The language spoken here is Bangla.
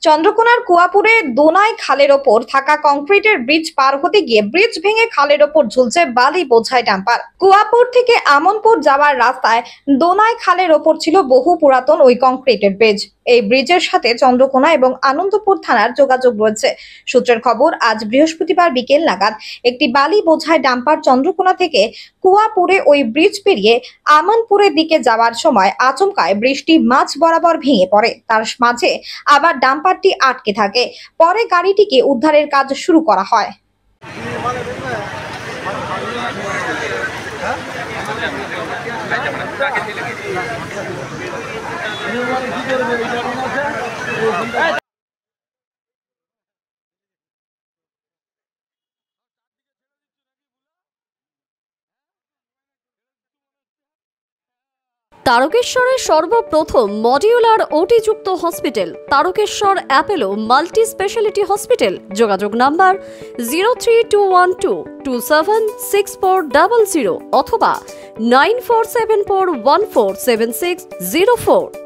চন্দ্রকোনার কুয়াপুরে দোনাই খালের ওপর থাকা কংক্রিটের ব্রিজ পার হতে গিয়ে ব্রিজ ভেঙে খালের ওপর ঝুলছে বালি বোঝাই ডাম্পার। কুয়াপুর থেকে আমনপুর যাওয়ার রাস্তায় দোনাই খালের ওপর ছিল বহু পুরাতন ওই কংক্রিটের ব্রিজ। এই ব্রিজের সাথে চন্দ্রকোনা এবং আনন্দপুর থানার যোগাযোগ রয়েছে। সূত্রের খবর, আজ বৃহস্পতিবার বিকেল নাগাদ একটি বালি বোঝাই ডাম্পার চন্দ্রকোনা থেকে কুয়াপুরে ওই ব্রিজ পেরিয়ে আমনপুরের দিকে যাওয়ার সময় আচমকায় ব্রিজটি মাঝ বরাবর ভেঙে পড়ে। তার মাঝে আবার ডাম্পারটি আটকে থাকে। পরে গাড়িটিকে উদ্ধারের কাজ শুরু করা হয়। তারকেশ্বরের সর্বপ্রথম মডিউলার ওটি যুক্ত hospital Tarakeswar Apollo multi speciality hospital. যোগাযোগ নাম্বার 03212276400 অথবা 9474147604।